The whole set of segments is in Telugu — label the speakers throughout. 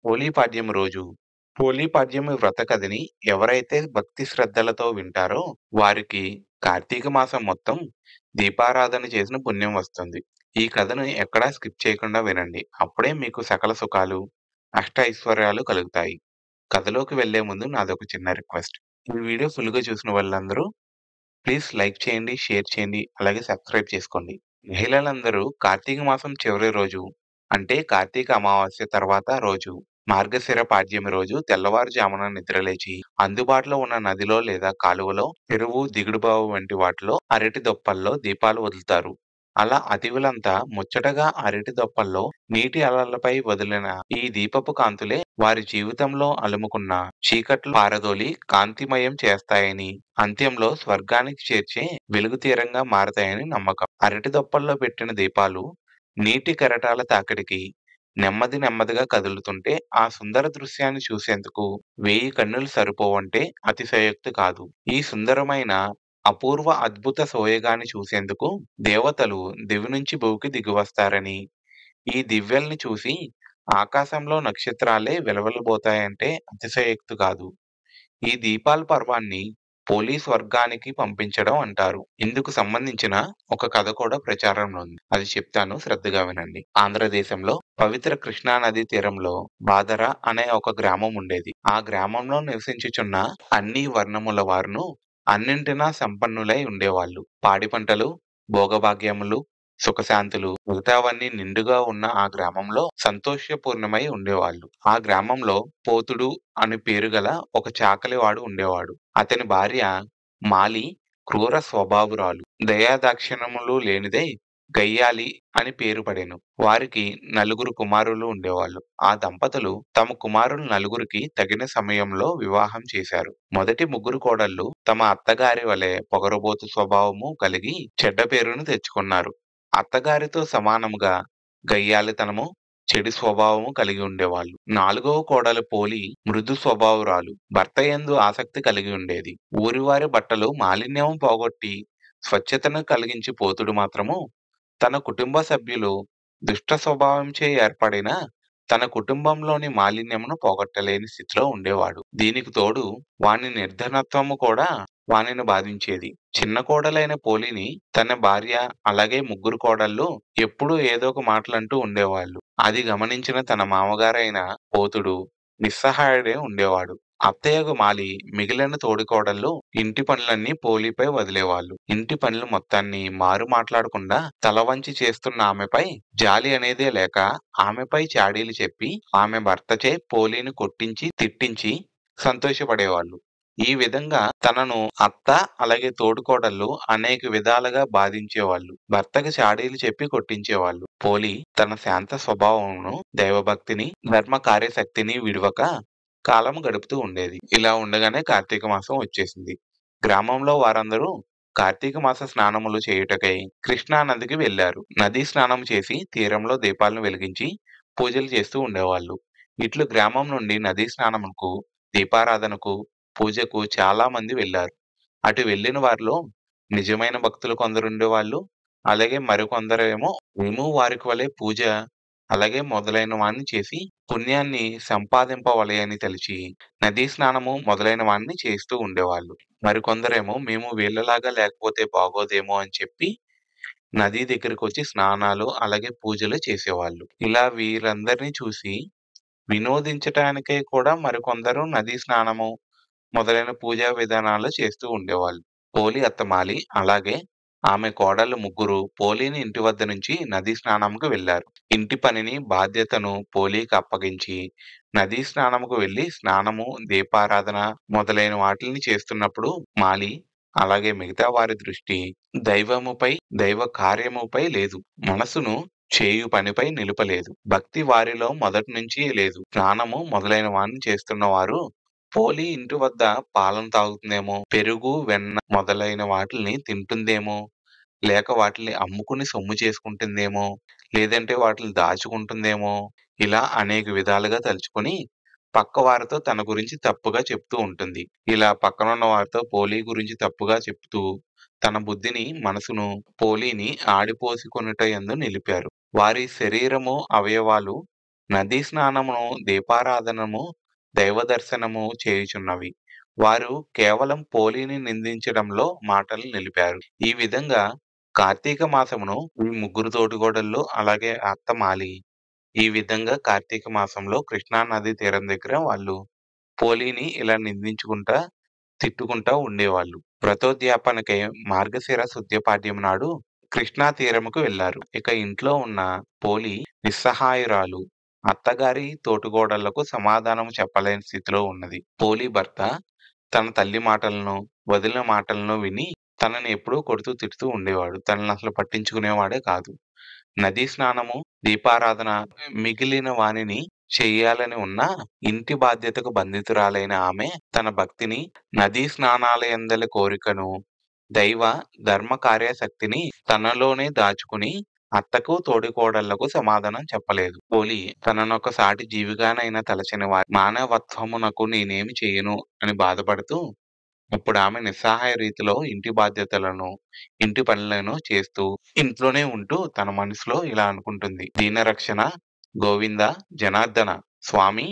Speaker 1: హోలీపాడ్యం రోజు హోలీపాడ్యం వ్రత కథని ఎవరైతే భక్తి శ్రద్ధలతో వింటారో వారికి కార్తీక మాసం మొత్తం దీపారాధన చేసిన పుణ్యం వస్తుంది. ఈ కథను ఎక్కడా స్కిప్ చేయకుండా వినండి. అప్పుడే మీకు సకల సుఖాలు, అష్ట ఐశ్వర్యాలు కలుగుతాయి. కథలోకి వెళ్లే ముందు నాదొక చిన్న రిక్వెస్ట్. ఈ వీడియో ఫుల్‌గా చూసిన వాళ్ళందరూ ప్లీజ్ లైక్ చేయండి, షేర్ చేయండి, అలాగే సబ్స్క్రైబ్ చేసుకోండి. మహిళలందరూ కార్తీక మాసం చివరి రోజు అంటే కార్తీక అమావాస్య తర్వాత రోజు మార్గశిర పాడ్యమి రోజు తెల్లవారుజామున నిద్రలేచి అందుబాటులో ఉన్న నదిలో లేదా కాలువలో, చెరువు, దిగుడుబావి వంటి వాటిలో అరటి దొప్పల్లో దీపాలు వదులుతారు. అలా అతివులంతా ముచ్చటగా అరటి దొప్పల్లో నీటి అలలపై వదిలిన ఈ దీపపు కాంతులే వారి జీవితంలో అలుముకున్న చీకట్లు పారదోలి కాంతిమయం చేస్తాయని, అంత్యంలో స్వర్గానికి చేర్చే వెలుగు తీరంగా మారతాయని నమ్మకం. అరటి దొప్పల్లో పెట్టిన దీపాలు నీటి కెరటాల తాకిడికి నెమ్మదిగా కదులుతుంటే ఆ సుందర దృశ్యాన్ని చూసేందుకు 1000 కన్నులు సరిపోవంటే అతిశయోక్తి కాదు. ఈ సుందరమైన అపూర్వ అద్భుత సోయగాన్ని చూసేందుకు దేవతలు దివి నుంచి భూమికి దిగివస్తారని, ఈ దివ్వెల్ని చూసి ఆకాశంలో నక్షత్రాలే వెలవెలబోతాయంటే అతిశయోక్తి కాదు. ఈ దీపాల పర్వాన్ని పోలీస్ వర్గానికి పంపించడం అంటారు. ఇందుకు సంబంధించిన ఒక కథ కూడా ప్రచారంలో ఉంది. అది చెప్తాను, శ్రద్ధగా వినండి. ఆంధ్రదేశంలో పవిత్ర కృష్ణా నది తీరంలో బాదర అనే ఒక గ్రామం ఉండేది. ఆ గ్రామంలో నివసించుచున్న అన్ని వర్ణముల వారును అన్నింటినా సంపన్నులై ఉండేవాళ్ళు. పాడి పంటలు, భోగభాగ్యములు, సుఖశాంతులు మిగతావన్నీ నిండుగా ఉన్న ఆ గ్రామంలో సంతోషపూర్ణమై ఉండేవాళ్ళు. ఆ గ్రామంలో పోతుడు అని పేరు గల ఒక చాకలివాడు ఉండేవాడు. అతని భార్య మాలి క్రూర స్వభావురాలు, దయాదాక్షిణ్యములు లేనిదై గయ్యాలి అని పేరు పడెను. వారికి 9 కుమారులు ఉండేవాళ్ళు. ఆ దంపతులు తమ కుమారులు నలుగురికి తగిన సమయంలో వివాహం చేశారు. మొదటి 3 కోడళ్ళు తమ అత్తగారి వలె పొగరుబోతు స్వభావము కలిగి చెడ్డ పేరును తెచ్చుకున్నారు. అత్తగారితో సమానముగా గయ్యాళితనము, చెడు స్వభావము కలిగి ఉండేవాళ్ళు. 4వ కోడలు పోలి మృదు స్వభావురాలు, భర్త యందు ఆసక్తి కలిగి ఉండేది. ఊరివారి బట్టలు మాలిన్యము పోగొట్టి స్వచ్ఛతను కలిగించి పోతుడు మాత్రము తన కుటుంబ సభ్యులు దుష్ట స్వభావంచే ఏర్పడిన తన కుటుంబంలోని మాలిన్యమును పోగొట్టలేని స్థితిలో ఉండేవాడు. దీనికి తోడు వాని నిర్ధనత్వము కూడా వానిని బాధించేది. చిన్న కోడలైన పోలిని తన భార్య అలాగే 3 కోడళ్ళు ఎప్పుడూ ఏదో ఒక మాటలంటూ ఉండేవాళ్ళు. అది గమనించిన తన మామగారైన పోతుడు నిస్సహాయుడే ఉండేవాడు. అత్తయ్యకు మాలి మిగిలిన తోడికోడళ్ళు ఇంటి పనులన్నీ పోలిపై వదిలేవాళ్ళు. ఇంటి పనులు మొత్తాన్ని మారు మాట్లాడకుండా తల వంచి చేస్తున్న ఆమెపై జాలి అనేదే లేక ఆమెపై చాడీలు చెప్పి ఆమె భర్తచే పోలిని కొట్టించి తిట్టించి సంతోషపడేవాళ్ళు. ఈ విధంగా తనను అత్త అలాగే తోడికోడళ్ళు అనేక విధాలుగా బాధించేవాళ్ళు. భర్తకి చాడీలు చెప్పి కొట్టించేవాళ్ళు. పోలి తన శాంత స్వభావమును, దైవభక్తిని, ధర్మ కార్యశక్తిని విడువక కాలం గడుపుతూ ఉండేది. ఇలా ఉండగానే కార్తీక మాసం వచ్చేసింది. గ్రామంలో వారందరూ కార్తీక మాస స్నానములు చేయుటకై కృష్ణా నదికి వెళ్లారు. నదీ స్నానం చేసి తీరంలో దీపాలను వెలిగించి పూజలు చేస్తూ ఉండేవాళ్ళు. ఇట్లు గ్రామం నుండి నదీ స్నానముకు, దీపారాధనకు, పూజకు చాలా మంది వెళ్లారు. అటు వెళ్ళిన వారిలో నిజమైన భక్తులు కొందరుండేవాళ్ళు. అలాగే మరికొందరేమో మేము వారికి వలె పూజ అలాగే మొదలైన వాన్ని చేసి పుణ్యాన్ని సంపాదింపవలె అని తలిచి నదీ స్నానము మొదలైన వాన్ని చేస్తూ ఉండేవాళ్ళు. మరికొందరేమో మేము వీళ్ళలాగా లేకపోతే బాగోదేమో అని చెప్పి నదీ దగ్గరకొచ్చి స్నానాలు అలాగే పూజలు చేసేవాళ్ళు. ఇలా వీరందరిని చూసి వినోదించటానికై కూడా మరికొందరు నదీ స్నానము మొదలైన పూజా విధానాలు చేస్తూ ఉండేవాళ్ళు. పోలి అత్తమాలి అలాగే ఆమె కోడళ్ళు 3 పోలిని ఇంటి వద్ద నుంచి నదీ స్నానంకు వెళ్లారు. ఇంటి పనిని, బాధ్యతను పోలికి అప్పగించి నదీ స్నానముకు వెళ్లి స్నానము, దీపారాధన మొదలైన వాటిల్ని చేస్తున్నప్పుడు మాలి అలాగే మిగతా వారి దృష్టి దైవముపై, దైవ కార్యముపై లేదు. మనసును చేయు పనిపై నిలుపలేదు. భక్తి వారిలో మొదటి నుంచి లేదు. స్నానము మొదలైన వాన్ని చేస్తున్న వారు పోలి ఇంటి వద్ద పాలను తాగుతుందేమో, పెరుగు, వెన్న మొదలైన వాటిల్ని తింటుందేమో, లేక వాటిల్ని అమ్ముకుని సొమ్ము చేసుకుంటుందేమో, లేదంటే వాటిని దాచుకుంటుందేమో, ఇలా అనేక విధాలుగా తలుచుకుని పక్క వారితో తన గురించి తప్పుగా చెప్తూ ఉంటుంది. ఇలా పక్కనున్న వారితో పోలి గురించి తప్పుగా చెప్తూ తన బుద్ధిని, మనసును పోలిని ఆడిపోసుకొనుట యందు నిలిపారు. వారి శరీరము, అవయవాలు నదీ స్నానమును, దీపారాధనము, దైవ దర్శనము చేయుచున్నవి. వారు కేవలం పోలిని నిందించడంలో మాటలు నిలిపారు. ఈ విధంగా కార్తీక మాసమును ఈ ముగ్గురు తోటికోడళ్ళు అలాగే అత్తమాలి ఈ విధంగా కార్తీక మాసంలో కృష్ణా నదీ తీరం దగ్గర వాళ్ళు పోలిని ఇలా నిందించుకుంటా, తిట్టుకుంటా ఉండేవాళ్ళు. వ్రతోద్యాపనకై మార్గశిర శుద్ధ పాడ్యమి నాడు కృష్ణా తీరముకు వెళ్లారు. ఇక ఇంట్లో ఉన్న పోలి నిస్సహాయురాలు. అత్తగారి తోటికోడళ్లకు సమాధానం చెప్పలేని స్థితిలో ఉన్నది. పోలి భర్త తన తల్లి మాటలను, వదిన మాటలను విని తనని ఎప్పుడూ కొడుతూ, తిడుతూ ఉండేవాడు. తననసలు పట్టించుకునేవాడే కాదు. నదీ స్నానము, దీపారాధన మిగిలిన వానిని చెయ్యాలని ఉన్నా ఇంటి బాధ్యతకు బంధితురాలైన ఆమె తన భక్తిని, నదీ స్నానాలయందలి కోరికను, దైవ ధర్మ కార్యాసక్తిని తనలోనే దాచుకుని అత్తకు, తోడికోడళ్లకు సమాధానం చెప్పలేదు. పోలి తననొక సాటి జీవిగానైనా తలచని వారి మానవత్వమునకు నేనేమి చెయ్యను అని బాధపడుతూ అప్పుడు ఆమె నిస్సహాయ రీతిలో ఇంటి బాధ్యతలను, ఇంటి పనులను చేస్తూ ఇంట్లోనే ఉంటూ తన మనసులో ఇలా అనుకుంటుంది. దీనరక్షణ గోవింద జనార్దన స్వామి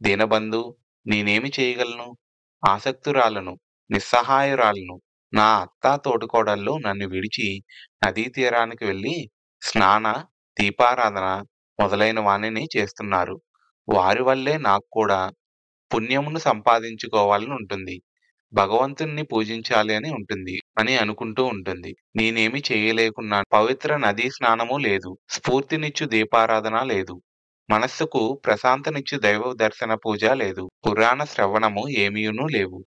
Speaker 1: దీనబంధు నేనేమి చేయగలను? ఆసక్తురాలను, నిస్సహాయురాలను. నా అత్తా తోటికోడళ్ళు నన్ను విడిచి నదీ తీరానికి వెళ్ళి స్నాన, దీపారాధన మొదలైన వానిని చేస్తున్నారు. వారి వల్లే నాకు కూడా పుణ్యమును సంపాదించుకోవాలని ఉంటుంది. భగవంతుణ్ణి పూజించాలి అని ఉంటుంది అని అనుకుంటూ ఉంటుంది. నేనేమి చేయలేకున్నాను. పవిత్ర నదీ స్నానము లేదు. స్ఫూర్తినిచ్చు దీపారాధన లేదు. మనస్సుకు ప్రశాంతనిచ్చు దైవ దర్శన పూజ లేదు. పురాణ శ్రవణము ఏమీయును లేవు.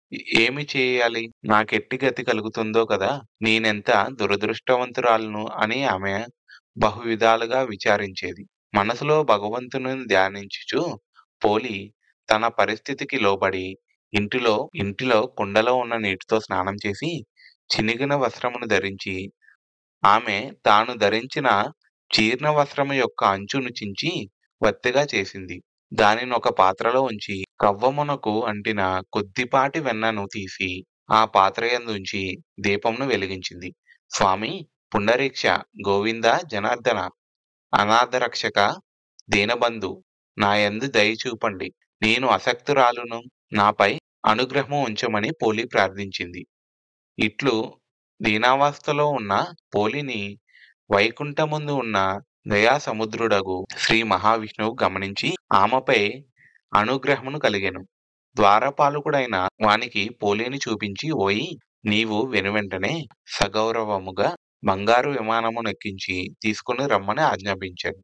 Speaker 1: ఏమి చేయాలి? నాకెట్టి గతి కలుగుతుందో కదా! నేనెంత దురదృష్టవంతురాలను అని ఆమె బహువిధాలుగా విచారించేది. మనసులో భగవంతుని ధ్యానించుచు పోలి తన పరిస్థితికి లోబడి ఇంటిలో కుండలో ఉన్న నీటితో స్నానం చేసి, చినిగిన వస్త్రమును ధరించి, ఆమె తాను ధరించిన జీర్ణ వస్త్రము యొక్క అంచును చించి వత్తిగా చేసింది. దానినొక పాత్రలో ఉంచి, కవ్వమునకు అంటిన కొద్దిపాటి వెన్నను తీసి, ఆ పాత్రయందుంచి దీపమును వెలిగించింది. స్వామి పుండరీక్ష, గోవింద జనార్దన, అనాథరక్షక, దీనబంధు నాయందు దయ చూపండి. నేను అసక్తురాలును. నాపై అనుగ్రహము ఉంచమని పోలి ప్రార్థించింది. ఇట్లు దీనావస్థలో ఉన్న పోలిని వైకుంఠముందు ఉన్న దయాసముద్రుడగు శ్రీ మహావిష్ణువు గమనించి ఆమెపై అనుగ్రహమును కలిగెను. ద్వారపాలకుడైన వానికి పోలిని చూపించి, ఓయి నీవు వెనువెంటనే సగౌరవముగా బంగారు విమానమునెక్కించి తీసుకుని రమ్మని ఆజ్ఞాపించాడు.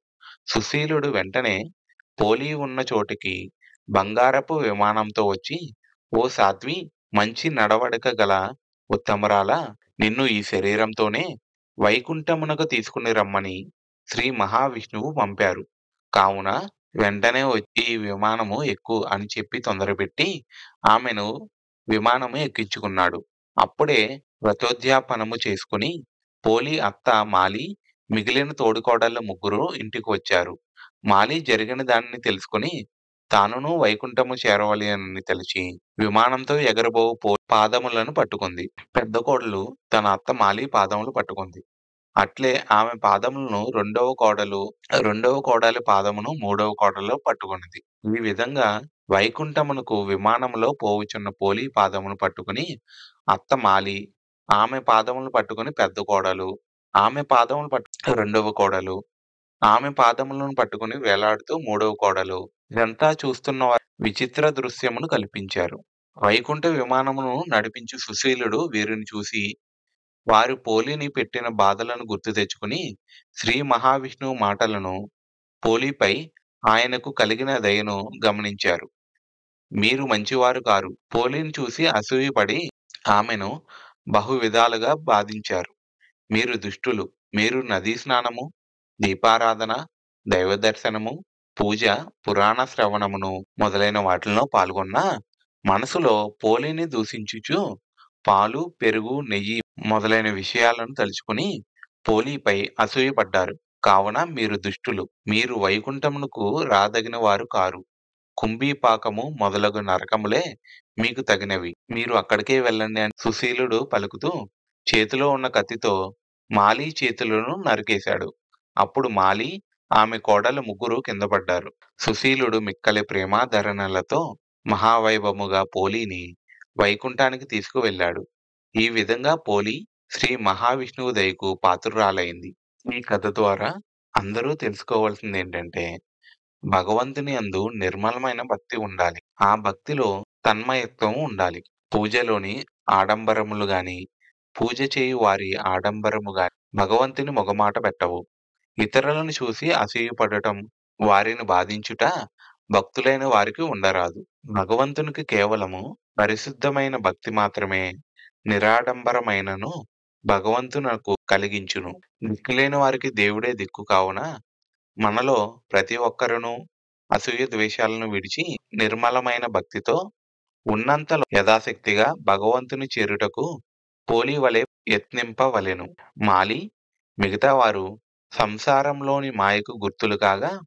Speaker 1: సుశీలుడు వెంటనే పోలి ఉన్న చోటికి బంగారపు విమానంతో వచ్చి, ఓ సాధ్వి, మంచి నడవడిక గల ఉత్తమురాలా, నిన్ను ఈ శరీరంతోనే వైకుంఠమునకు తీసుకుని రమ్మని శ్రీ మహావిష్ణువు పంపారు. కావున వెంటనే వచ్చి ఈ విమానము ఎక్కు అని చెప్పి తొందరపెట్టి ఆమెను విమానము ఎక్కించుకున్నాడు. అప్పుడే వ్రతోద్యాపనము చేసుకుని పోలి అత్త మాలి మిగిలిన తోడికోడళ్ళు ముగ్గురు ఇంటికి వచ్చారు. మాలి జరిగిన దానిని తెలుసుకుని తానును వైకుంఠము చేరవలి అని తలచి విమానంతో ఎగరబోవు పాదములను పట్టుకుంది. పెద్ద కోడలు తన అత్త మాలి పాదములు పట్టుకుంది. అట్లే ఆమె పాదములను రెండవ కోడలి పాదమును మూడవ కోడలు పట్టుకున్నది. ఈ విధంగా వైకుంఠమునకు విమానములో పోవుచున్న పోలి పాదమును పట్టుకుని అత్త మాలి, ఆమె పాదములను పట్టుకుని పెద్ద కోడలు, ఆమె పాదములు రెండవ కోడలు, ఆమె పాదములను పట్టుకుని వేలాడుతూ మూడవ కోడలు ఇదంతా చూస్తున్న విచిత్ర దృశ్యమును కల్పించారు. వైకుంఠ విమానమును నడిపించు సుశీలుడు వీరిని చూసి వారు పోలిని పెట్టిన బాధలను గుర్తు తెచ్చుకుని శ్రీ మహావిష్ణువు మాటలను, పోలిపై ఆయనకు కలిగిన దయను గమనించారు. మీరు మంచివారు కారు. పోలిని చూసి అసూయపడి ఆమెను బహువిధాలుగా బాధించారు. మీరు దుష్టులు. మీరు నదీ స్నానము, దీపారాధన, దైవ దర్శనము, పూజ, పురాణ శ్రవణమును మొదలైన వాటిలో పాల్గొన్న మనసులో పోలిని దూషించుచు పాలు, పెరుగు, నెయ్యి మొదలైన విషయాలను తలుచుకుని పోలిపై అసూయపడ్డారు. కావున మీరు దుష్టులు. మీరు వైకుంఠమునకు రాదగిన వారు కారు. కుంభీపాకము మొదలగు నరకములే మీకు తగినవి. మీరు అక్కడికే వెళ్ళండి అని సుశీలుడు పలుకుతూ చేతిలో ఉన్న కత్తితో మాలి చేతులను నరికేశాడు. అప్పుడు మాలి ఆమె కోడలు ముగ్గురు కింద పడ్డారు. సుశీలుడు మిక్కలి ప్రేమాదరణలతో మహావైభవముగా పోలిని వైకుంఠానికి తీసుకువెళ్ళాడు. ఈ విధంగా పోలి శ్రీ మహావిష్ణువు దయకు పాత్రురాలైంది. ఈ కథ ద్వారా అందరూ తెలుసుకోవాల్సిందేంటంటే, భగవంతుని యందు నిర్మలమైన భక్తి ఉండాలి. ఆ భక్తిలో తన్మయత్వం ఉండాలి. పూజలోని ఆడంబరములు గాని, పూజ చేయు వారి ఆడంబరము గాని భగవంతుని మొగమాట పెట్టవు. ఇతరులను చూసి అసూయపడటం, వారిని బాధించుట భక్తులైన వారికి ఉండరాదు. భగవంతునికి కేవలము పరిశుద్ధమైన భక్తి మాత్రమే నిరాడంబరమైనను భగవంతునకు కలిగించును. దిక్కులేని వారికి దేవుడే దిక్కు కావున మనలో ప్రతి ఒక్కరును అసూయ ద్వేషాలను విడిచి నిర్మలమైన భక్తితో ఉన్నంతలో యథాశక్తిగా భగవంతుని చేరుటకు పోలి వలె యత్నింపవలెను. మాలి మిగతా వారు సంసారంలోని మాయకు గుర్తులు కాగా,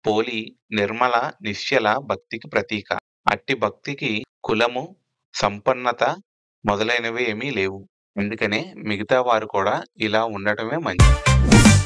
Speaker 1: పోలి నిర్మల నిశ్చల భక్తికి ప్రతీక. అట్టి భక్తికి కులము, సంపన్నత మొదలైనవి ఏమీ లేవు. అందుకనే మిగతా వారు కూడా ఇలా ఉండటమే మంచిది.